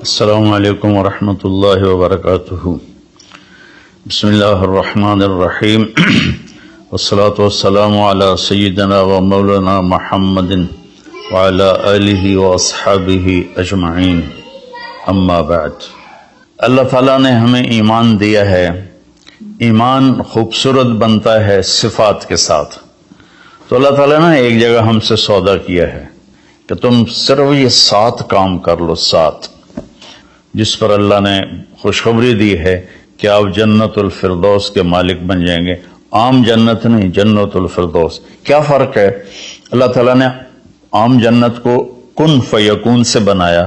السلام علیکم ورحمۃ اللہ وبرکاتہ۔ بسم اللہ الرحمن الرحیم والصلاة والسلام علی سیدنا و مولانا محمد وعلی آلہ واصحابہ اجمعین، اما بعد۔ اللہ تعالیٰ نے ہمیں ایمان دیا ہے۔ ایمان خوبصورت بنتا ہے صفات کے ساتھ۔ تو اللہ تعالیٰ نے ایک جگہ ہم سے سودا کیا ہے کہ تم صرف یہ 7 کام کر لو، 7 جس پر اللہ نے خوشخبری دی ہے کہ آپ جنت الفردوس کے مالک بن جائیں گے۔ عام جنت نہیں، جنت الفردوس۔ کیا فرق ہے؟ اللہ تعالیٰ نے عام جنت کو کن فیکون سے بنایا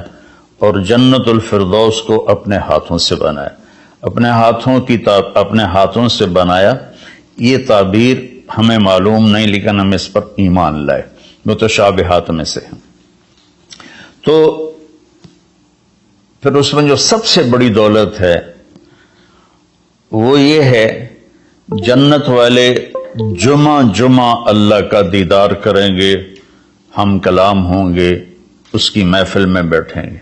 اور جنت الفردوس کو اپنے ہاتھوں سے بنایا۔ اپنے ہاتھوں سے بنایا، یہ تعبیر ہمیں معلوم نہیں، لیکن ہم اس پر ایمان لائے، متشابہات میں سے ہیں۔ تو پھر اس میں جو سب سے بڑی دولت ہے وہ یہ ہے، جنت والے جمعہ اللہ کا دیدار کریں گے، ہم کلام ہوں گے، اس کی محفل میں بیٹھیں گے۔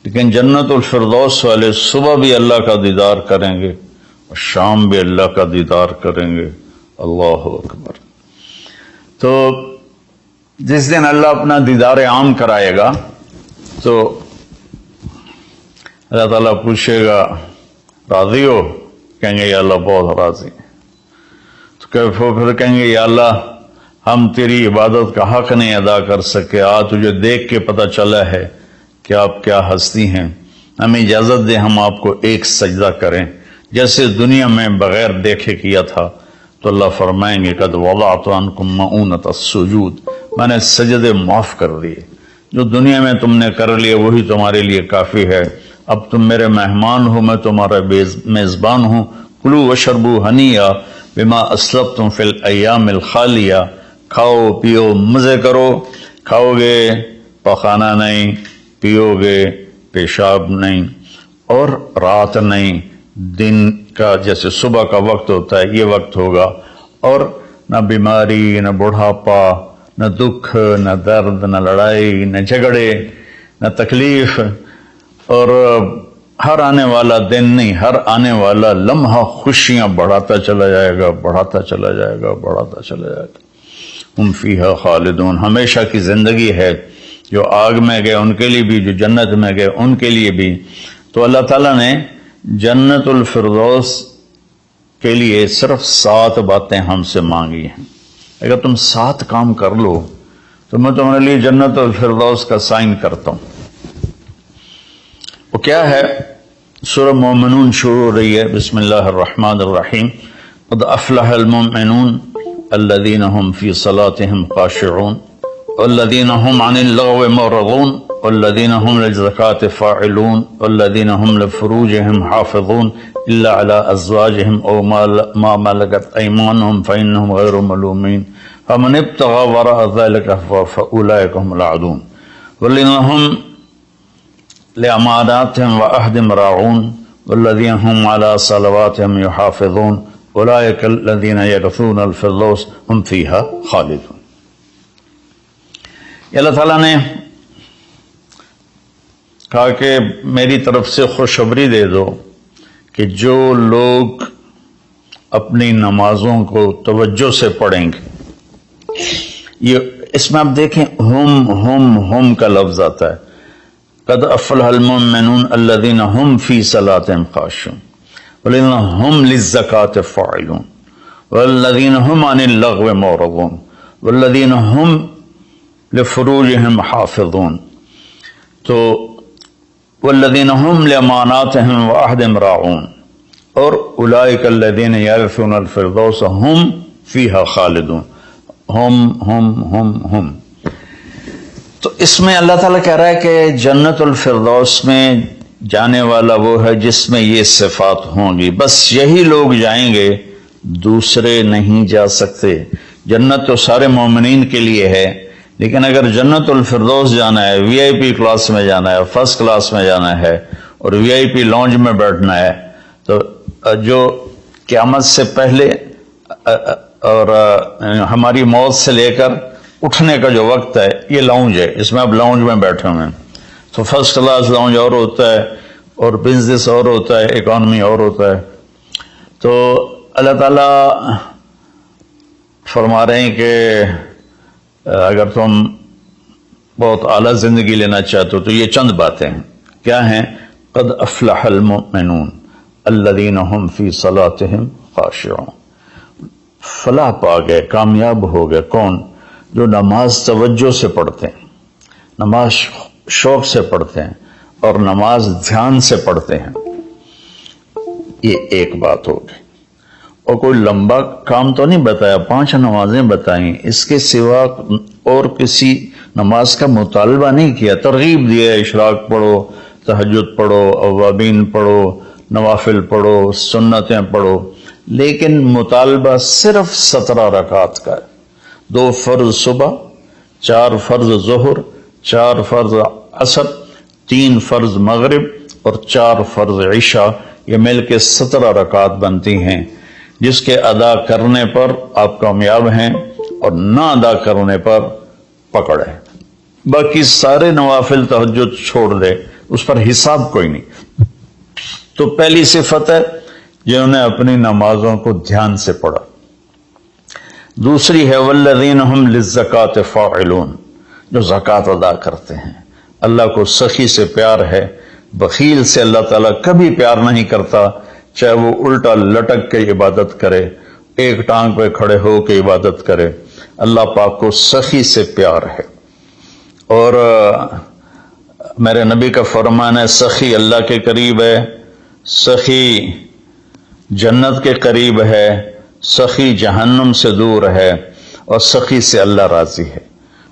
لیکن جنت الفردوس والے صبح بھی اللہ کا دیدار کریں گے اور شام بھی اللہ کا دیدار کریں گے۔ اللہ اکبر۔ تو جس دن اللہ اپنا دیدار عام کرائے گا تو اللہ تعالیٰ پوچھے گا راضی ہو؟ کہیں گے یا اللہ بہت راضی۔ تو پھر کہیں گے یا اللہ ہم تیری عبادت کا حق نہیں ادا کر سکے، تجھے دیکھ کے پتہ چلا ہے کہ آپ کیا ہستی ہیں، ہمیں اجازت دے ہم آپ کو ایک سجدہ کریں جیسے دنیا میں بغیر دیکھے کیا تھا۔ تو اللہ فرمائیں گے قد وضعت عنکم مؤونۃ السجود، میں نے سجدے معاف کر دیے، جو دنیا میں تم نے کر لیے وہی تمہارے لیے کافی ہے۔ اب تم میرے مہمان ہو، میں تمہارا میزبان ہوں۔ کلوا واشربوا ہنیئا بما اسلفتم فی الایام الخالیہ، کھاؤ پیو مزے کرو، کھاؤ گے پخانا نہیں، پیو گے پیشاب نہیں، اور رات نہیں، دن کا جیسے صبح کا وقت ہوتا ہے یہ وقت ہوگا، اور نہ بیماری، نہ بڑھاپا، نہ دکھ، نہ درد، نہ لڑائی، نہ جھگڑے، نہ تکلیف، اور ہر آنے والا دن نہیں، ہر آنے والا لمحہ خوشیاں بڑھاتا چلا جائے گا، بڑھاتا چلا جائے گا، بڑھاتا چلا جائے گا۔ ہم فیہا خالدون، ہمیشہ کی زندگی ہے، جو آگ میں گئے ان کے لیے بھی، جو جنت میں گئے ان کے لیے بھی۔ تو اللہ تعالیٰ نے جنت الفردوس کے لیے صرف 7 باتیں ہم سے مانگی ہیں۔ اگر تم 7 کام کر لو تو میں تمہارے لیے جنت الفردوس کا سائن کرتا ہوں۔ وہ کیا ہے؟ سورہ مومنون شروع ہو رہی ہے، بسم اللہ الرحمن الرحیم۔ قد افلح المؤمنون الذین هم فی صلاتهم خاشعون والذین هم عن اللغو معرضون والذین هم للزکاة فاعلون والذین هم لفروجهم حافظون الا على ازواجهم او ما ملكت ايمانهم فانهم غیر ملومین فمن ابتغى وراء ذلك فاولئک هم العادون والذین هم لأماناتهم وعهدهم راعون والذین هم على صلواتهم يحافظون اولئک الذین یرثون الفردوس هم فیہا خالدون۔ اللہ تعالیٰ نے کہا کہ میری طرف سے خوشخبری دے دو کہ جو لوگ اپنی نمازوں کو توجہ سے پڑھیں گے، یہ اس میں آپ دیکھیں ہم کا لفظ آتا ہے۔ قد افلح المؤمنون الذین هم فی صلاتهم خاشعون والذین هم للزکاة فاعلون والذین هم عن اللغو معرضون والذین هم لفروجهم حافظون، تو والذین هم لاماناتهم وعهدهم راعون، اور اولئک الذین یرثون الفردوس هم فیہا خالدون۔ ہم تو اس میں اللہ تعالیٰ کہہ رہا ہے کہ جنت الفردوس میں جانے والا وہ ہے جس میں یہ صفات ہوں گی، بس یہی لوگ جائیں گے، دوسرے نہیں جا سکتے۔ جنت تو سارے مومنین کے لیے ہے، لیکن اگر جنت الفردوس جانا ہے، وی آئی پی کلاس میں جانا ہے، فرسٹ کلاس میں جانا ہے اور وی آئی پی لانج میں بیٹھنا ہے، تو جو قیامت سے پہلے اور ہماری موت سے لے کر اٹھنے کا جو وقت ہے یہ لاؤنج ہے، اس میں اب لاؤنج میں بیٹھے ہوئے ہیں۔ تو فرسٹ کلاس لاؤنج اور ہوتا ہے، اور بزنس اور ہوتا ہے، اکانومی اور ہوتا ہے۔ تو اللہ تعالیٰ فرما رہے ہیں کہ اگر تم بہت اعلیٰ زندگی لینا چاہتے ہو تو یہ چند باتیں ہیں۔ کیا ہیں؟ قد افلح المؤمنون الذین هم فی صلاتهم خاشعون۔ فلاح پا گئے، کامیاب ہو گئے کون؟ جو نماز توجہ سے پڑھتے ہیں، نماز شوق سے پڑھتے ہیں اور نماز دھیان سے پڑھتے ہیں۔ یہ ایک بات ہوگی۔ اور کوئی لمبا کام تو نہیں بتایا، 5 نمازیں بتائیں، اس کے سوا اور کسی نماز کا مطالبہ نہیں کیا، ترغیب دیا، اشراق پڑھو، تہجد پڑھو، اوابین پڑھو، نوافل پڑھو، سنتیں پڑھو، لیکن مطالبہ صرف 17 رکعات کا ہے۔ 2 فرض صبح، 4 فرض ظہر، 4 فرض عصر، 3 فرض مغرب اور 4 فرض عشاء، یہ مل کے 17 رکعات بنتی ہیں، جس کے ادا کرنے پر آپ کامیاب ہیں اور نہ ادا کرنے پر پکڑ ہے۔ باقی سارے نوافل تہجد چھوڑ دے، اس پر حساب کوئی نہیں۔ تو پہلی صفت ہے جنہوں نے اپنی نمازوں کو دھیان سے پڑھا۔ دوسری ہے والذین هم للزکاۃ فاعلون، جو زکوٰۃ ادا کرتے ہیں۔ اللہ کو سخی سے پیار ہے، بخیل سے اللہ تعالیٰ کبھی پیار نہیں کرتا، چاہے وہ الٹا لٹک کے عبادت کرے، ایک ٹانگ پہ کھڑے ہو کے عبادت کرے، اللہ پاک کو سخی سے پیار ہے۔ اور میرے نبی کا فرمان ہے سخی اللہ کے قریب ہے، سخی جنت کے قریب ہے، سخی جہنم سے دور ہے، اور سخی سے اللہ راضی ہے۔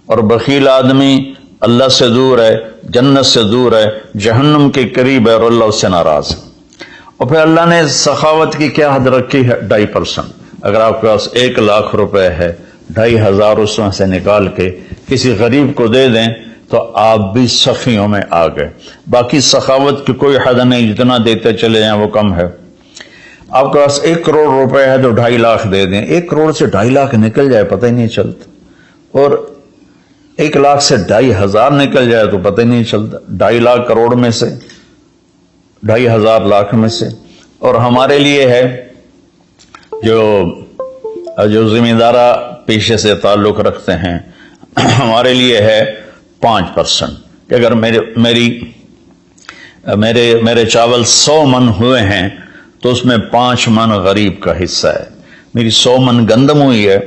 اور بخیل آدمی اللہ سے دور ہے، جنت سے دور ہے، جہنم کے قریب ہے اور اللہ اس سے ناراض ہے۔ اور پھر اللہ نے سخاوت کی کیا حد رکھی ہے؟ 2.5%۔ اگر آپ کے پاس 1 لاکھ روپے ہے، 2,500 اس میں سے نکال کے کسی غریب کو دے دیں تو آپ بھی سخیوں میں آ گئے۔ باقی سخاوت کی کوئی حد نہیں، جتنا دیتے چلے جائیں وہ کم ہے۔ آپ کے پاس 1 کروڑ روپے ہے تو 2.5 لاکھ دے دیں، 1 کروڑ سے 2.5 لاکھ نکل جائے پتہ ہی نہیں چلتا، اور 1 لاکھ سے 2,500 نکل جائے تو پتہ ہی نہیں چلتا، 2.5 لاکھ کروڑ میں سے، 2,500 لاکھ میں سے۔ اور ہمارے لیے ہے جو ذمہ دارہ پیشے سے تعلق رکھتے ہیں، ہمارے لیے ہے 5%، کہ اگر میرے چاول 100 من ہوئے ہیں تو اس میں 5 من غریب کا حصہ ہے۔ میری 100 من گندم ہوئی ہے،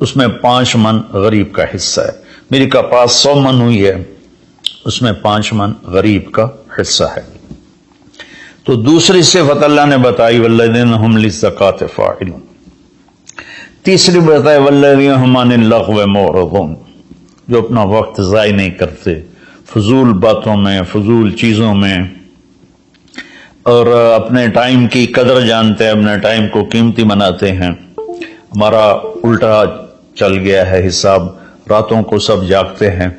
اس میں 5 من غریب کا حصہ ہے۔ میری کپاس 100 من ہوئی ہے، اس میں 5 من غریب کا حصہ ہے۔ تو دوسری صفت اللہ نے بتائی والذین هم للزکاۃ فاعلون۔ تیسری بتائی والذین هم عن اللغو معرضون، جو اپنا وقت ضائع نہیں کرتے فضول باتوں میں، فضول چیزوں میں، اور اپنے ٹائم کی قدر جانتے ہیں، اپنے ٹائم کو قیمتی بناتے ہیں۔ ہمارا الٹا چل گیا ہے حساب، راتوں کو سب جاگتے ہیں،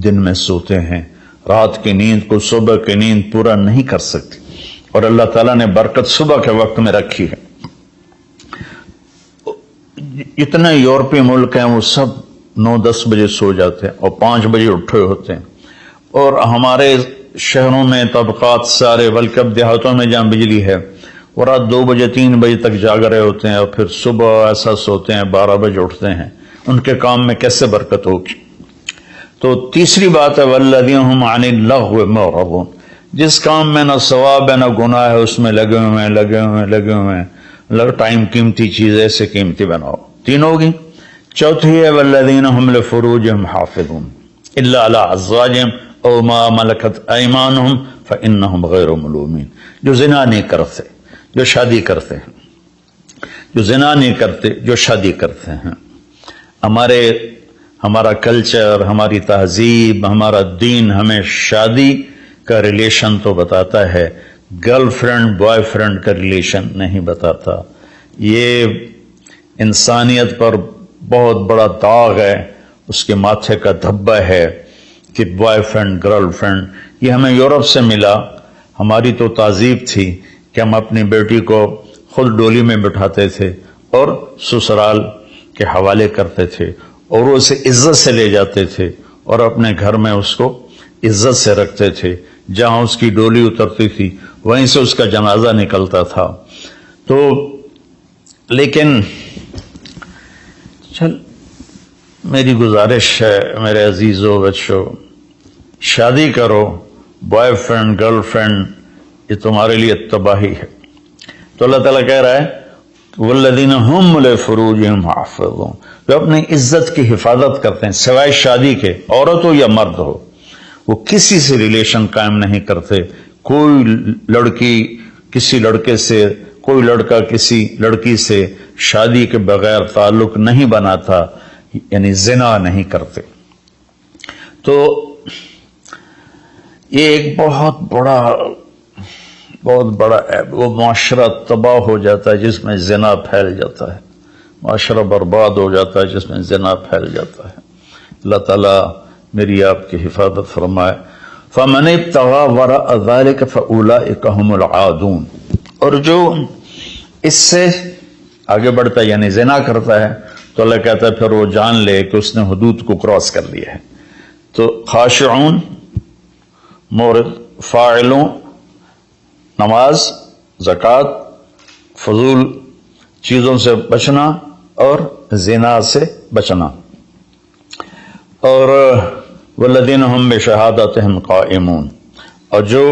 دن میں سوتے ہیں، رات کی نیند کو صبح کی نیند پورا نہیں کر سکتی، اور اللہ تعالیٰ نے برکت صبح کے وقت میں رکھی ہے۔ اتنے یورپی ملک ہیں وہ سب 9-10 بجے سو جاتے ہیں اور 5 بجے اٹھے ہوتے ہیں، اور ہمارے شہروں میں طبقات سارے، بلکہ اب دیہاتوں میں جہاں بجلی ہے وہ رات 2 بجے 3 بجے تک جاگ رہے ہوتے ہیں، اور پھر صبح ایسا سوتے ہیں 12 بجے اٹھتے ہیں۔ ان کے کام میں کیسے برکت ہوگی؟ تو تیسری بات ہے والذین هم عن اللغو معرضون، جس کام میں نہ ثواب ہے نہ گناہ ہے اس میں لگے ہوئے ہیں، ٹائم قیمتی چیز ایسے قیمتی بناؤ۔ 3 ہوگی۔ چوتھی ہے والذین هم لفروجهم حافظون الا علی ازواجهم او ما ملکت ایمانهم فانهم غیر ملومین، جو زنا نہیں کرتے، جو شادی کرتے ہیں، جو زنا نہیں کرتے، جو شادی کرتے ہیں۔ ہمارا کلچر، ہماری تہذیب، ہمارا دین ہمیں شادی کا ریلیشن تو بتاتا ہے، گرل فرینڈ بوائے فرینڈ کا ریلیشن نہیں بتاتا۔ یہ انسانیت پر بہت بڑا داغ ہے، اس کے ماتھے کا دھبا ہے کہ بوائے فرینڈ گرل فرینڈ، یہ ہمیں یورپ سے ملا۔ ہماری تو تہذیب تھی کہ ہم اپنی بیٹی کو خود ڈولی میں بٹھاتے تھے اور سسرال کے حوالے کرتے تھے، اور وہ اسے عزت سے لے جاتے تھے اور اپنے گھر میں اس کو عزت سے رکھتے تھے، جہاں اس کی ڈولی اترتی تھی وہیں سے اس کا جنازہ نکلتا تھا. تو لیکن چل میری گزارش ہے میرے عزیزو بچوں، شادی کرو، بوائے فرینڈ گرل فرینڈ یہ تمہارے لیے تباہی ہے. تو اللہ تعالیٰ کہہ رہا ہے والذین هم لفروجہم حافظون، جو اپنی عزت کی حفاظت کرتے ہیں سوائے شادی کے، عورت ہو یا مرد ہو، وہ کسی سے ریلیشن قائم نہیں کرتے. کوئی لڑکی کسی لڑکے سے، کوئی لڑکا کسی لڑکی سے شادی کے بغیر تعلق نہیں بناتا، یعنی زنا نہیں کرتے. تو یہ ایک بہت بڑا وہ معاشرہ تباہ ہو جاتا ہے جس میں زنا پھیل جاتا ہے، معاشرہ برباد ہو جاتا ہے جس میں زنا پھیل جاتا ہے. اللہ تعالیٰ میری آپ کی حفاظت فرمائے. فَمَنِ ابْتَغَىٰ وَرَاءَ ذَلِكَ فَأُولَٰئِكَ هُمُ الْعَادُونَ، اور جو اس سے آگے بڑھتا ہے یعنی زنا کرتا ہے تو اللہ کہتا ہے پھر وہ جان لے کہ اس نے حدود کو کراس کر لیا ہے. تو خاشعون مورد، فاعلون نماز، زکوٰۃ، فضول چیزوں سے بچنا اور زنا سے بچنا. اور والذین هم بشہادتہم قائمون، اور جو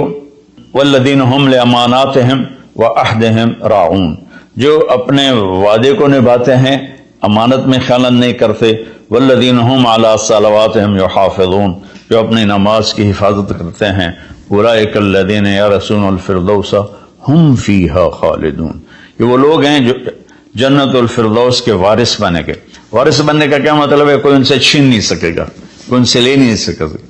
والذین هم لاماناتہم وعہدہم راعون، جو اپنے وعدے کو نبھاتے ہیں، امانت میں خیانت نہیں کرتے. والذین هم علی صلواتہم یحافظون، جو اپنی نماز کی حفاظت کرتے ہیں. اولئک الذین یرثون الفردوس هم فیہا خالدون، یہ وہ لوگ ہیں جو جنت الفردوس کے وارث بنے گے. وارث بننے کا کیا مطلب ہے؟ کوئی ان سے چھین نہیں سکے گا، کوئی ان سے لے نہیں سکے گا.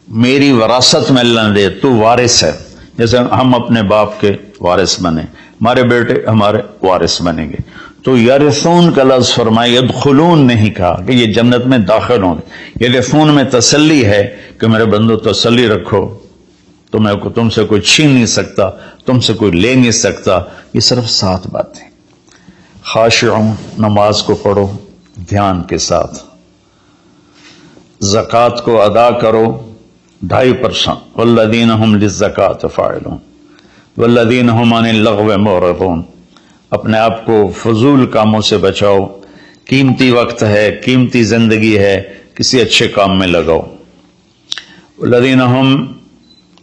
میری وراثت میں اللہ نے دے، تو وارث ہے. جیسے ہم اپنے باپ کے وارث بنے، ہمارے بیٹے ہمارے وارث بنیں گے. تو یرثون کا لفظ فرمائے، یدخلون نہیں کہا کہ یہ جنت میں داخل ہوں گے. یرثون میں تسلی ہے کہ میرے بندو تسلی رکھو، تم سے کوئی چھین نہیں سکتا، تم سے کوئی لے نہیں سکتا. یہ صرف 7 باتیں. خاشعون، نماز کو پڑھو دھیان کے ساتھ، زکوٰۃ کو ادا کرو 2.5%. والذین هم للزکاۃ فاعلون والذین هم عن اللغو معرضون، اپنے آپ کو فضول کاموں سے بچاؤ. قیمتی وقت ہے، قیمتی زندگی ہے، کسی اچھے کام میں لگاؤ. والذین هم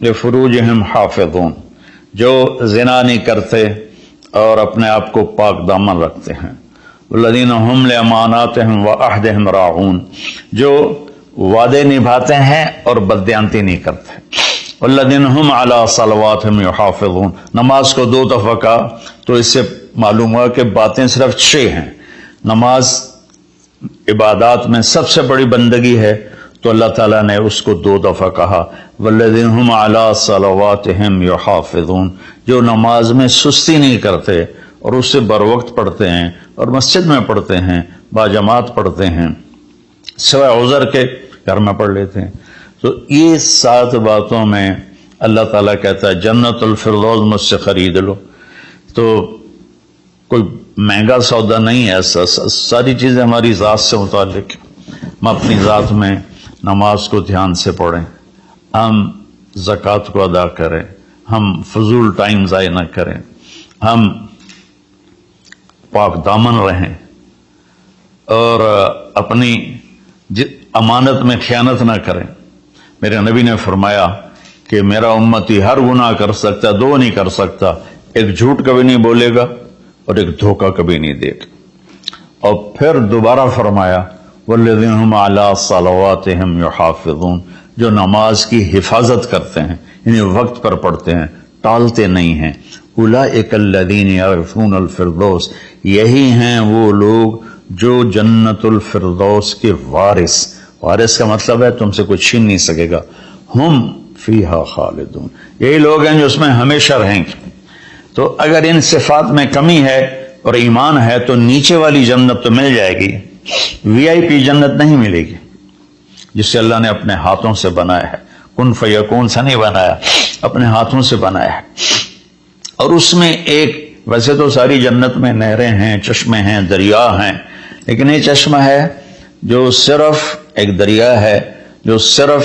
لفروجہم حافظون، جو زنا نہیں کرتے اور اپنے آپ کو پاک دامن رکھتے ہیں. والذین هم لاماناتہم وعہدہم راعون، جو وعدے نبھاتے ہیں اور بددیانتی نہیں کرتے. والذین هم علی صلواتہم یحافظون، نماز کو 2 دفعہ کہا تو اس سے معلوم ہوا کہ باتیں صرف 6 ہیں. نماز عبادات میں سب سے بڑی بندگی ہے تو اللہ تعالیٰ نے اس کو 2 دفعہ کہا. والذین هم علی صلواتہم یحافظون، جو نماز میں سستی نہیں کرتے اور اس سے بر وقت پڑھتے ہیں اور مسجد میں پڑھتے ہیں، باجماعت پڑھتے ہیں، سوائے عذر کے گھر میں پڑھ لیتے ہیں. تو یہ 7 باتوں میں اللہ تعالیٰ کہتا ہے جنت الفردوس مجھ سے خرید لو. تو کوئی مہنگا سودا نہیں ہے، ساری چیزیں ہماری ذات سے متعلق. ہم اپنی ذات میں نماز کو دھیان سے پڑھیں، ہم زکوٰۃ کو ادا کریں، ہم فضول ٹائم ضائع نہ کریں، ہم پاک دامن رہیں اور اپنی امانت میں خیانت نہ کریں. میرے نبی نے فرمایا کہ میرا امتی ہر گناہ کر سکتا، 2 نہیں کر سکتا، ایک جھوٹ کبھی نہیں بولے گا اور ایک دھوکہ کبھی نہیں دے گا. اور پھر دوبارہ فرمایا والذین هم علی صلواتہم یحافظون، جو نماز کی حفاظت کرتے ہیں، یعنی وقت پر پڑھتے ہیں، ٹالتے نہیں ہیں. اولئک الذین یرثون الفردوس، یہی ہیں وہ لوگ جو جنت الفردوس کے وارث کا مطلب ہے تم سے کوئی چھین نہیں سکے گا. ہم فیہا خالدون، یہی لوگ ہیں جو اس میں ہمیشہ رہیں گے. تو اگر ان صفات میں کمی ہے اور ایمان ہے تو نیچے والی جنت تو مل جائے گی، VIP جنت نہیں ملے گی جسے اللہ نے اپنے ہاتھوں سے بنایا ہے. کن فیکون سے نہیں بنایا، اپنے ہاتھوں سے بنایا ہے. اور اس میں ایک، ویسے تو ساری جنت میں نہریں ہیں، چشمے ہیں، دریا ہیں، لیکن یہ چشمہ ہے جو صرف ایک دریا ہے جو صرف